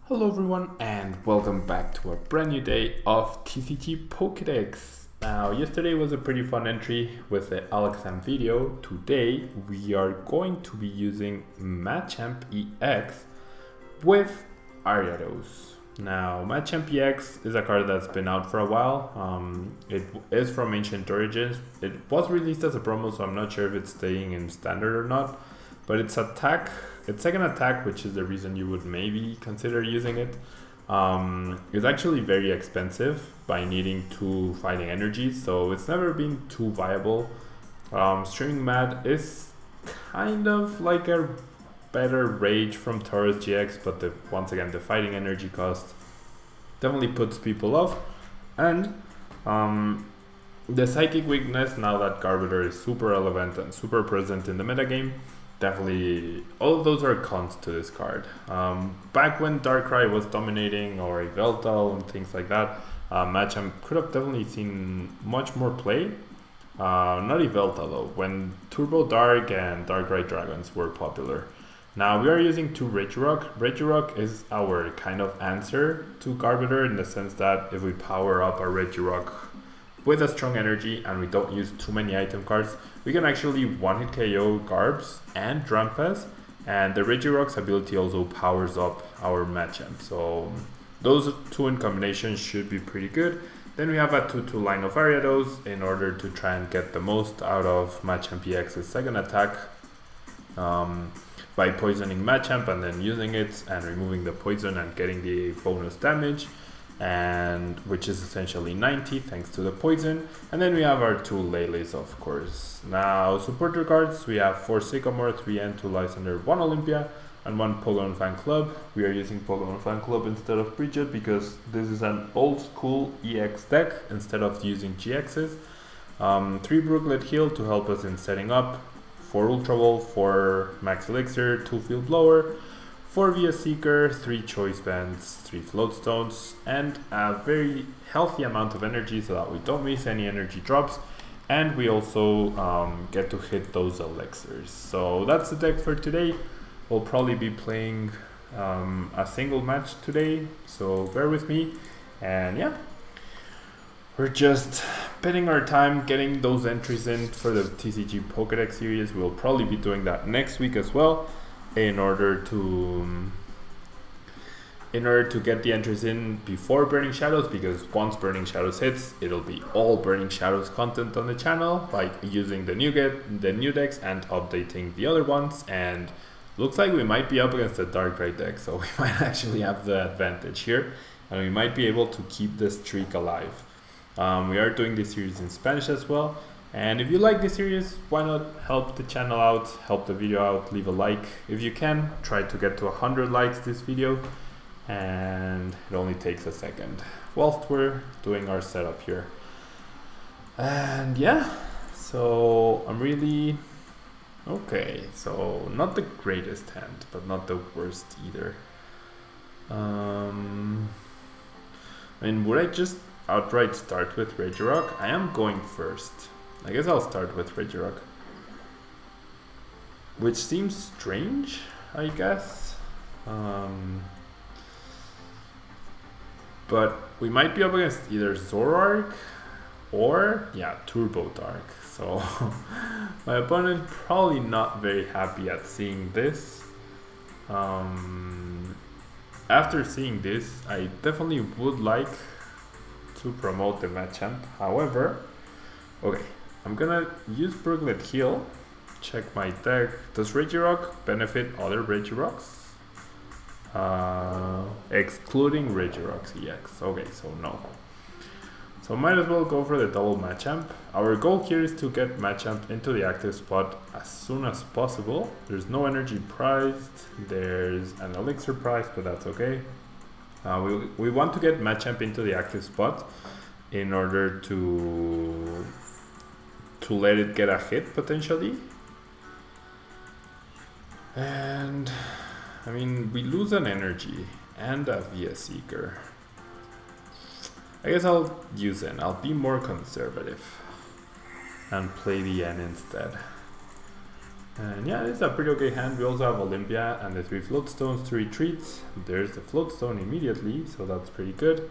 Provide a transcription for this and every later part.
Hello everyone and welcome back to a brand new day of TCG PokeDECKS. Now yesterday was a pretty fun entry with the Alakazam video. Today we are going to be using MACHAMP EX with Ariados. Now MACHAMP EX is a card that's been out for a while. It is from Ancient Origins. It was released as a promo, so I'm not sure if it's staying in standard or not. But its second attack, which is the reason you would maybe consider using it, is actually very expensive by needing 2 fighting energies, so it's never been too viable. Streaming Mad is kind of like a better Rage from Taurus GX, but once again the fighting energy cost definitely puts people off. And the Psychic weakness, now that Garbodor is super relevant and super present in the metagame, definitely all of those are cons to this card. Back when Darkrai was dominating, or Yveltal and things like that, Machamp could have definitely seen much more play. Not Yveltal though, when Turbo Dark and Darkrai Dragons were popular. Now we are using 2 Regirock. Regirock is our kind of answer to Garbodor, in the sense that if we power up our Regirock with a strong energy and we don't use too many item cards, we can actually one-hit KO Garbs and Drampas, and the Regirock's ability also powers up our Machamp. So those 2 in combination should be pretty good. Then we have a 2-2 line of Ariados in order to try and get the most out of MACHAMP EX's second attack, by poisoning Machamp and then using it and removing the poison and getting the bonus damage, and which is essentially 90 thanks to the poison. And then we have our 2 Lele's, of course. Now supporter cards, we have 4 Sycamore, 3 N2 Lysander, 1 Olympia, and 1 Pokemon Fan Club. We are using Pokemon Fan Club instead of Bridget because this is an old school EX deck instead of using GXs. 3 Brooklet Heal to help us in setting up, 4 Ultra Ball, 4 Max Elixir, 2 Field Blower, 4 Via Seeker, 3 Choice Bands, 3 Float Stones, and a very healthy amount of energy so that we don't miss any energy drops, and we also get to hit those elixirs. So that's the deck for today. We'll probably be playing a single match today, so bear with me. And yeah, we're just spending our time getting those entries in for the TCG PokeDECKS series. We'll probably be doing that next week as well, in order to get the entries in before Burning Shadows, because once Burning Shadows hits, it'll be all Burning Shadows content on the channel, like using the new decks and updating the other ones. And looks like we might be up against the Darkrai deck, so we might actually have the advantage here, and we might be able to keep this streak alive. We are doing this series in Spanish as well. And if you like this series, why not help the channel out, help the video out, leave a like if you can. Try to get to 100 likes this video, and it only takes a second whilst we're doing our setup here. And yeah, so I'm really okay. So not the greatest hand, but not the worst either. I mean, would I just outright start with Regirock? I am going first. I guess I'll start with Regirock, which seems strange, I guess. But we might be up against either Zoroark or, yeah, Turbo Dark. So my opponent probably not very happy at seeing this. After seeing this, I definitely would like to promote the Machamp. However, okay, I'm gonna use Brooklet Heal, check my deck. Does Regirock benefit other Regirocks? Excluding Regirock's EX. Okay, so no. So might as well go for the double Machamp. Our goal here is to get Machamp into the active spot as soon as possible. There's no energy priced, there's an elixir price, but that's okay. We want to get Machamp into the active spot in order to let it get a hit potentially. And I mean, we lose an energy and a Via Seeker. I guess I'll use N. I'll be more conservative and play the N instead. And yeah, it's a pretty okay hand. We also have Olympia and the 3 float stones to retreat. There's the float stone immediately, so that's pretty good.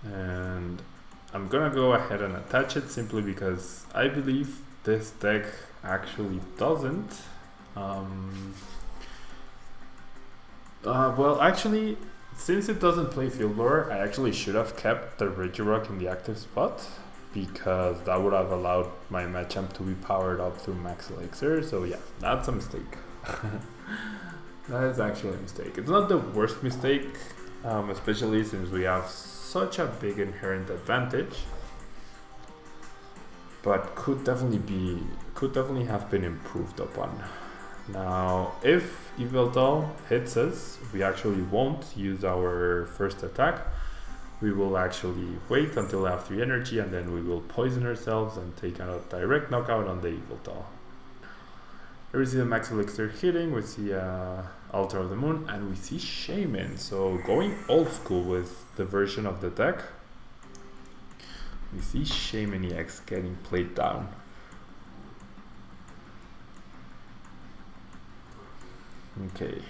And I'm gonna go ahead and attach it simply because I believe this deck actually doesn't. Well, actually, since it doesn't play Field Lore, I actually should have kept the Regirock in the active spot, because that would have allowed my Machamp to be powered up through Max Elixir. So yeah, that's a mistake. That is actually a mistake. It's not the worst mistake, especially since we have such a big inherent advantage, but could definitely have been improved upon. Now, if Yveltal hits us, we actually won't use our first attack. We will actually wait until I have 3 energy, and then we will poison ourselves and take a direct knockout on the Yveltal. Here we see the Max Elixir hitting, we see Altar of the Moon, and we see Shaman. So going old school with the version of the deck, we see Shaman EX getting played down. Okay.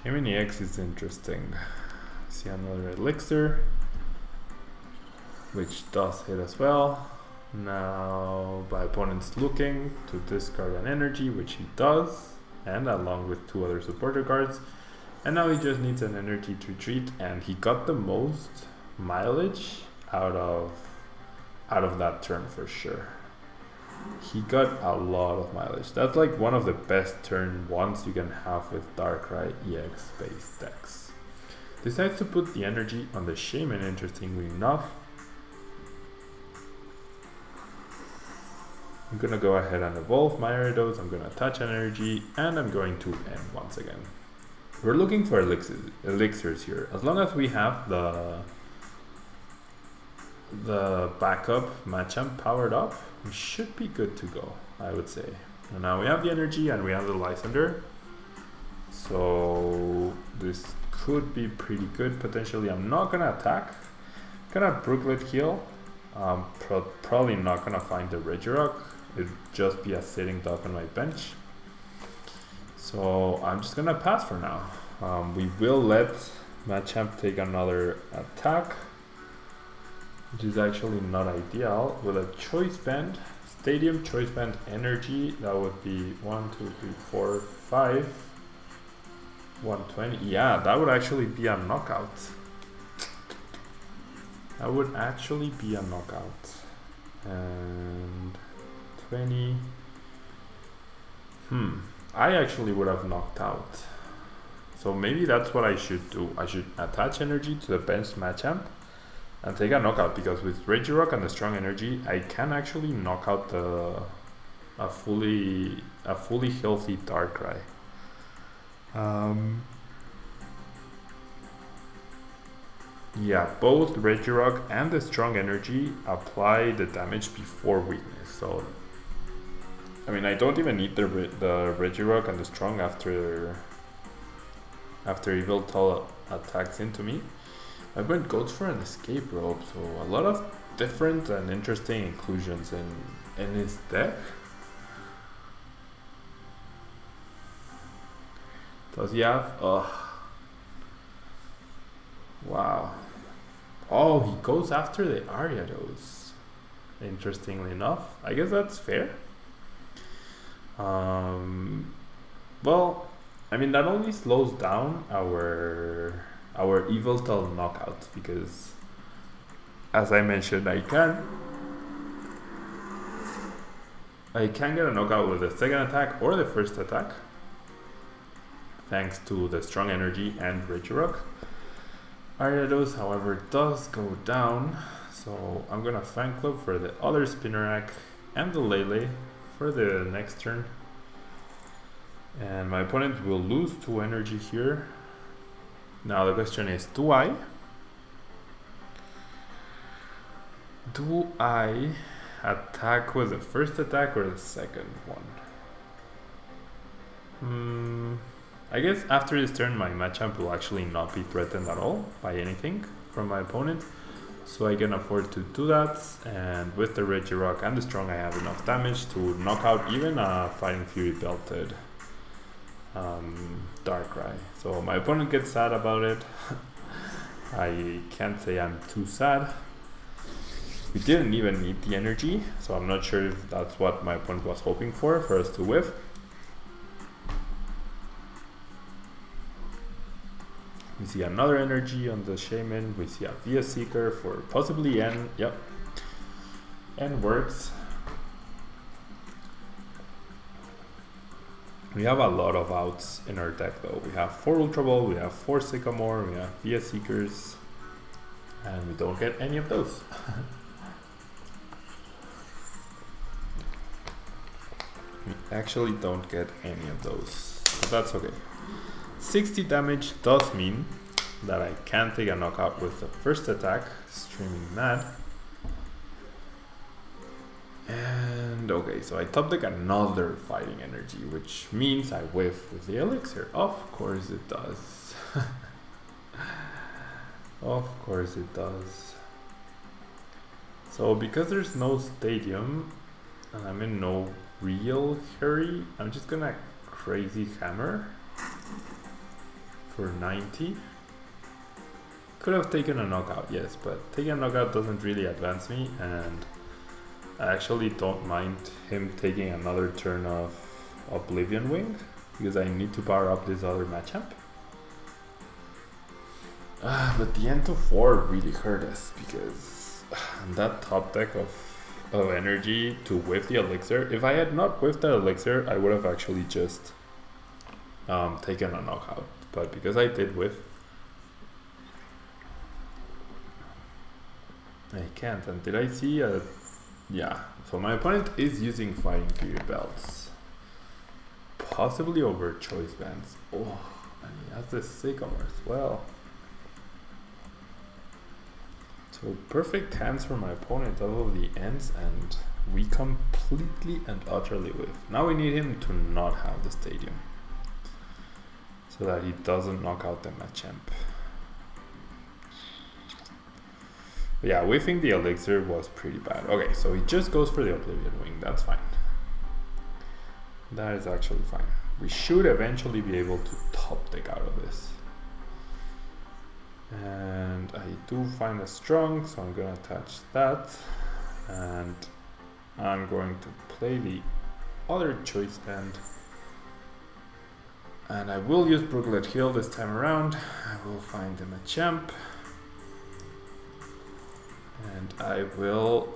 Shaman EX is interesting. See another Elixir, which does hit as well. Now my opponent's looking to discard an energy, which he does, and along with 2 other supporter cards. And now he just needs an energy to retreat, and he got the most mileage out of that turn for sure. He got a lot of mileage. That's like one of the best turn 1s you can have with Darkrai EX based decks. Decides to put the energy on the Shaman, interestingly enough. I'm gonna go ahead and evolve my Ariados, I'm gonna attach an energy, and I'm going to end once again. We're looking for elixirs here. As long as we have the backup Machamp powered up, we should be good to go, I would say. And now we have the energy and we have the Lysander, so this could be pretty good potentially. I'm not gonna attack, gonna Brooklet heal. Probably not gonna find the Regirock. It'd just be a sitting duck on my bench, so I'm just gonna pass for now. We will let Machamp take another attack, which is actually not ideal. With a Choice Band, Stadium Choice Band energy, that would be 1, 2, 3, 4, 5, 120. Yeah, that would actually be a knockout. That would actually be a knockout. And 20. I actually would have knocked out. So maybe that's what I should do. I should attach energy to the bench Machamp and take a knockout, because with Regirock and the strong energy, I can actually knock out a fully healthy Darkrai. Yeah, both Regirock and the strong energy apply the damage before weakness. So, I mean, I don't even need the Regirock and the strong after Yveltal attacks into me. My opponent goes for an escape rope, so a lot of different and interesting inclusions in his deck. Does he have? Wow. Oh, he goes after the Ariados. Interestingly enough, I guess that's fair. Well, I mean, that only slows down our Yveltal knockouts, because, as I mentioned, I can get a knockout with the second attack or the first attack, thanks to the strong energy and Regirock. Ariados, however, does go down, so I'm gonna Fan Club for the other Spinnerack and the Lele for the next turn. And my opponent will lose 2 energy here. Now the question is, do I attack with the first attack or the second one? I guess after this turn my Machamp will actually not be threatened at all by anything from my opponent. so I can afford to do that, and with the Regirock and the Strong I have enough damage to knock out even a Fighting Fury belted Darkrai. So my opponent gets sad about it. I can't say I'm too sad. We didn't even need the energy, so I'm not sure if that's what my opponent was hoping for us to whiff. We see another energy on the Shaman, we see a Via Seeker for possibly N, yep. N works. We have a lot of outs in our deck though. We have 4 Ultra Ball, we have 4 Sycamore, we have Via Seekers, and we don't get any of those. We actually don't get any of those, but that's okay. 60 damage does mean that I can take a knockout with the first attack, Streaming Mad. And okay, so I top deck another Fighting Energy, which means I whiff with the Elixir. Of course it does. Of course it does. So because there's no stadium and I'm in no real hurry, I'm just gonna Crazy Hammer for 90. Could have taken a knockout, yes, but taking a knockout doesn't really advance me, and I actually don't mind him taking another turn of Oblivion Wing because I need to power up this other Machamp. But the end to 4 really hurt us because that top deck of energy to whiff the Elixir. If I had not whiffed the Elixir, I would have actually just taken a knockout. But because I did whiff, I can't. And did I see a... Yeah, so my opponent is using Fighting Fury belts. Possibly over Choice Bands. Oh, and he has the Sycamore as well. So perfect hands for my opponent off of the ends, and we completely and utterly whiff. Now we need him to not have the stadium, so that he doesn't knock out the Machamp. But yeah, whiffing the Elixir was pretty bad. Okay, so he just goes for the Oblivion Wing, that's fine. That is actually fine. We should eventually be able to top deck out of this. And I do find a Strong, so I'm gonna attach that. And I'm going to play the other Choice Band. And I will use Brooklet Hill this time around. I will find the Machamp. And I will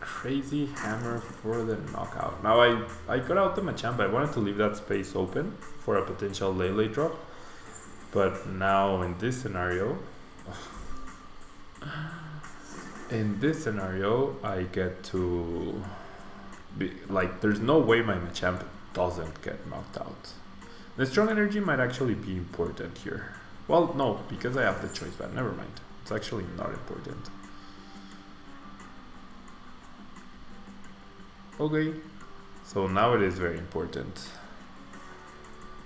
Crazy Hammer for the knockout. Now I got out the Machamp. I wanted to leave that space open for a potential Lele drop. But now in this scenario, I get to be like, there's no way my Machamp doesn't get knocked out. The Strong Energy might actually be important here. Well, no, because I have the Choice Band. Never mind. It's actually not important. Okay, so now it is very important.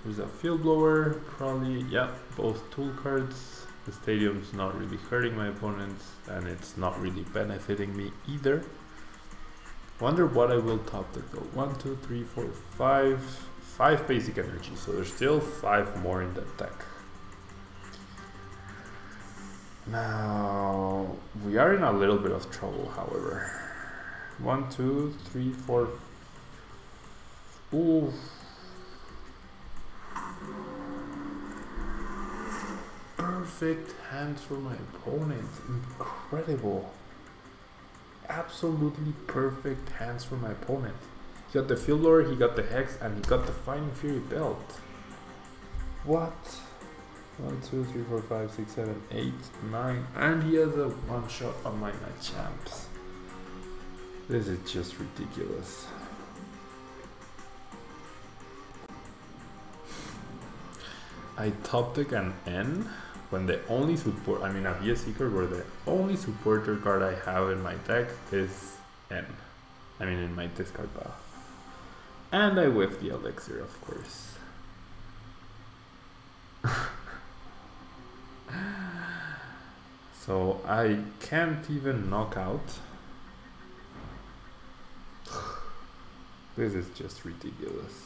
There's a Field Blower, probably, yeah, both tool cards. The stadium's not really hurting my opponents, and it's not really benefiting me either. Wonder what I will top deck though. 1, 2, 3, 4, 5. 5 basic energy, so there's still 5 more in the deck. Now, we are in a little bit of trouble, however. 1, 2, 3, 4. Ooh. Perfect hands for my opponent. Incredible. Absolutely perfect hands for my opponent. He got the Field Blower, he got the Hex, and he got the Fighting Fury belt. What? 1, 2, 3, 4, 5, 6, 7, 8, 9, and he has a one-shot on my Machamps. This is just ridiculous. I top deck an N when the only support, I mean a Via Seeker, where the only supporter card I have in my deck is N. I mean in my discard pile. And I whiff the Elixir, of course. So I can't even knock out. This is just ridiculous.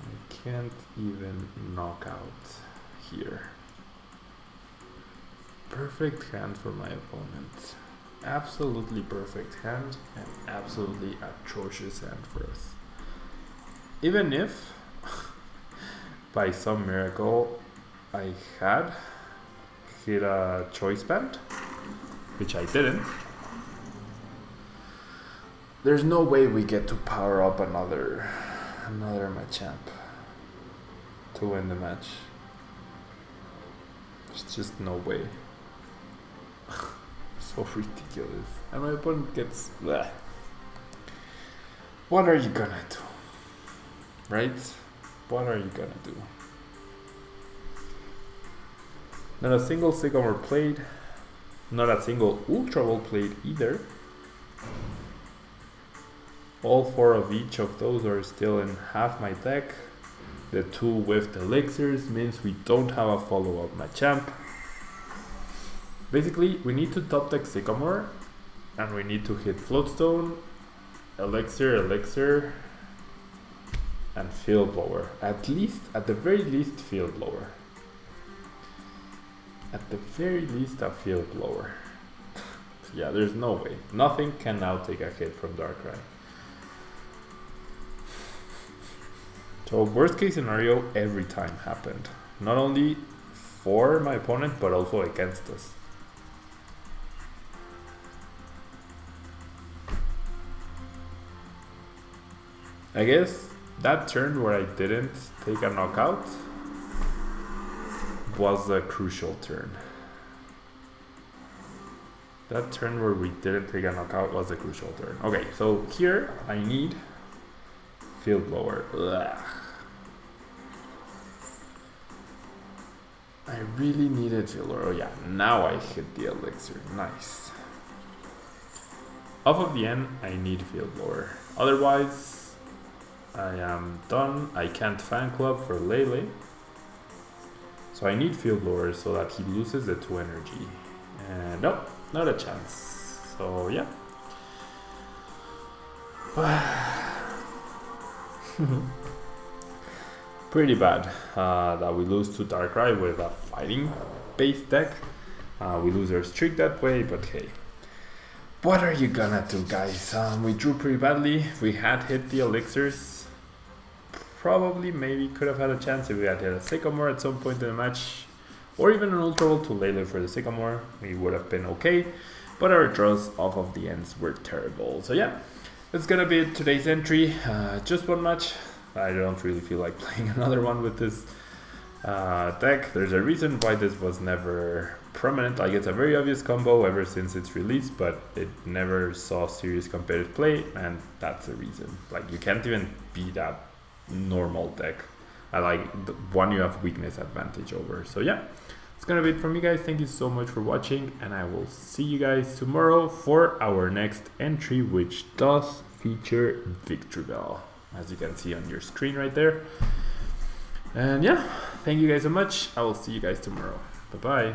I can't even knock out here. Perfect hand for my opponent. Absolutely perfect hand and absolutely atrocious hand for us. Even if by some miracle I had hit a choice band, which I didn't, there's no way we get to power up another Machamp to win the match. There's just no way. So ridiculous. And my opponent gets bleh. What are you gonna do? Right? What are you gonna do? Not a single Sycamore played. Not a single Ultra Ball played either. All 4 of each of those are still in half my deck. The 2 with elixirs means we don't have a follow-up Machamp. Basically, we need to top deck Sycamore, and we need to hit Floatstone, Elixir, and Field Blower. At the very least, Field Blower. At the very least, a Field Blower. Yeah, there's no way. Nothing can now take a hit from Darkrai. So worst case scenario every time happened. Not only for my opponent, but also against us. I guess that turn where I didn't take a knockout was a crucial turn. That turn where we didn't take a knockout was a crucial turn. Okay, so here I need Field Blower. Ugh. I really needed Field Blower. Oh yeah, now I hit the Elixir. Nice. Off of the end, I need Field Blower. Otherwise, I am done. I can't Fan Club for Lele. So I need Field Blower so that he loses the 2 energy. And nope, not a chance. So yeah. Pretty bad that we lose to Darkrai with a fighting based deck. We lose our streak that way, but hey. What are you gonna do, guys? We drew pretty badly. If we had hit the elixirs, probably maybe could have had a chance if we had hit a Sycamore at some point in the match, or even an Ultra Ball to Lele for the Sycamore. We would have been okay, but our draws off of the ends were terrible. So yeah, that's gonna be today's entry. Just one match. I don't really feel like playing another one with this deck. There's a reason why this was never prominent. Like, it's a very obvious combo ever since its release, but it never saw serious competitive play, and that's the reason. Like, you can't even beat that normal deck. I like the one you have weakness advantage over. So yeah, it's gonna be it from me, guys. Thank you so much for watching, and I will see you guys tomorrow for our next entry, which does feature Victreebel, as you can see on your screen right there. And yeah, thank you guys so much. I will see you guys tomorrow. Bye bye.